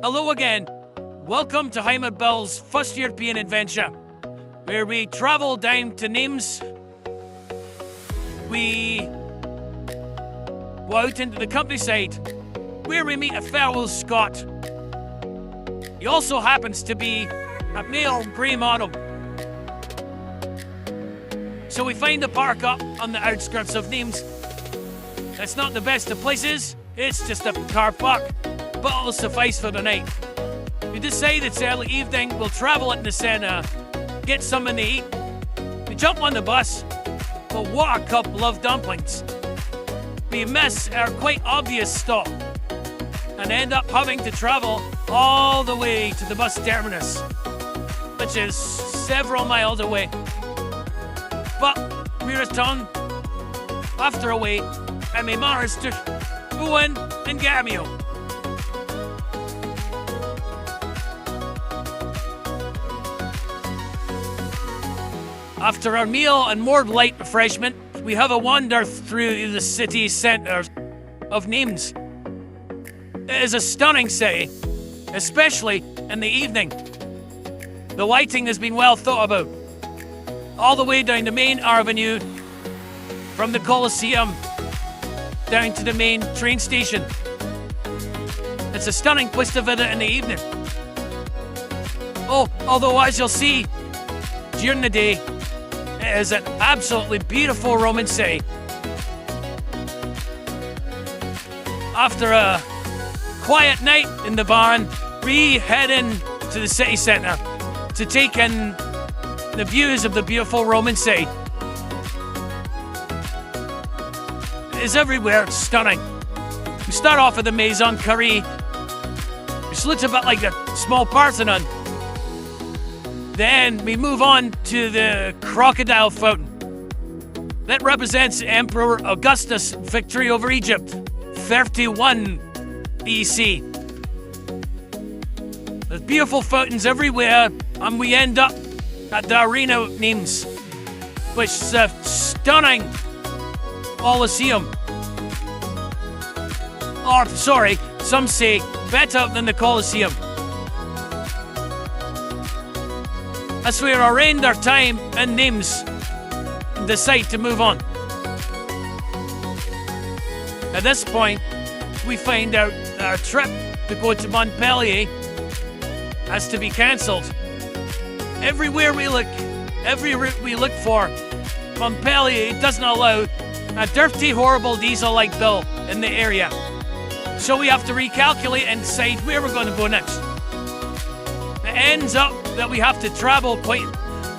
Hello again. Welcome to Hymer Bils' first European adventure, where we travel down to Nimes. We go out into the countryside, where we meet a fellow Scot. He also happens to be a male grey model. So we find a park up on the outskirts of Nimes. It's not the best of places, it's just a car park, but it'll suffice for the night. We decide it's early evening, we'll travel it in the centre, get something to eat. We jump on the bus, but what a couple of dumplings. We miss our quite obvious stop and end up having to travel all the way to the bus terminus, which is several miles away. But we return after a wait, and we manage to go in and get a meal. After our meal and more light refreshment, we have a wander through the city centre of Nimes. It is a stunning city, especially in the evening. The lighting has been well thought about. All the way down the main avenue, from the Colosseum down to the main train station. It's a stunning place to visit in the evening. Oh, although as you'll see, during the day, it is an absolutely beautiful Roman city. After a quiet night in the barn, we head in to the city centre to take in the views of the beautiful Roman city. It is everywhere stunning. We start off at the Maison Carrée, which looks a bit like a small Parthenon. Then we move on to the crocodile fountain. That represents Emperor Augustus' victory over Egypt, 31 BC. There's beautiful fountains everywhere, and we end up at the Arena of Nimes, which is a stunning Colosseum. Or, sorry, some say better than the Colosseum. As we end our time in Nimes and decide to move on. At this point, we find out that our trip to go to Montpellier has to be cancelled. Everywhere we look, every route we look for, Montpellier doesn't allow a dirty, horrible diesel-like bill in the area. So we have to recalculate and decide where we're going to go next. It ends up that we have to travel quite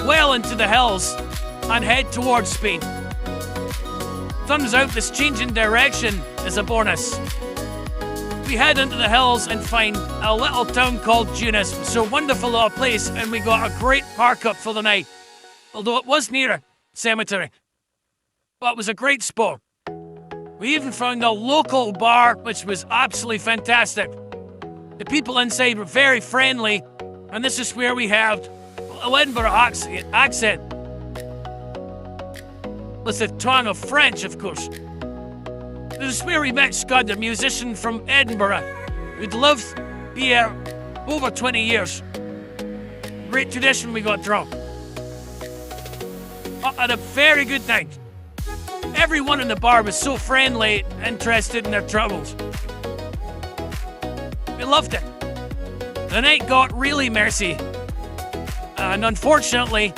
well into the hills and head towards Spain. Turns out this change in direction is a bonus. We head into the hills and find a little town called Tunis. It's a wonderful little place, and we got a great park up for the night. Although it was near a cemetery. But it was a great spot. We even found a local bar, which was absolutely fantastic. The people inside were very friendly, and this is where we had a Edinburgh accent. With the twang of French, of course. This is where we met Scud, a musician from Edinburgh, who'd lived here over 20 years. Great tradition, we got drunk. Had a very good night. Everyone in the bar was so friendly, interested in their troubles. We loved it. The night got really messy, and unfortunately,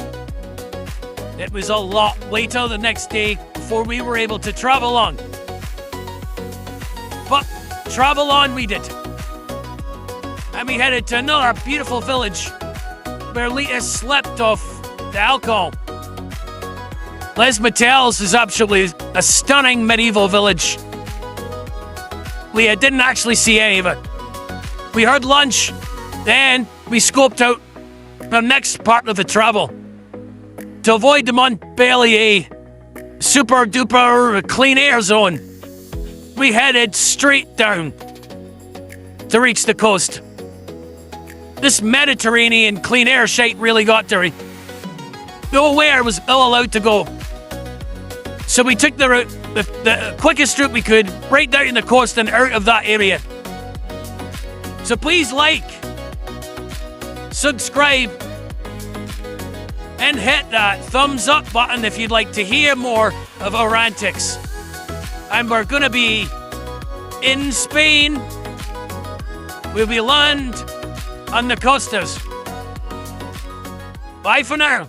it was a lot later the next day before we were able to travel on. But travel on we did. And we headed to another beautiful village where Lita slept off the alcohol. Les Matels is absolutely a stunning medieval village. Leah didn't actually see any of it. We had lunch, then we scoped out the next part of the travel. To avoid the Montpellier super duper clean air zone, we headed straight down to reach the coast. This Mediterranean clean air shite really got to me. No air was allowed to go. So we took the route, the quickest route we could, right down the coast and out of that area. So please like, subscribe, and hit that thumbs up button if you'd like to hear more of our antics. And we're gonna be in Spain. We'll be land on the costas. Bye for now.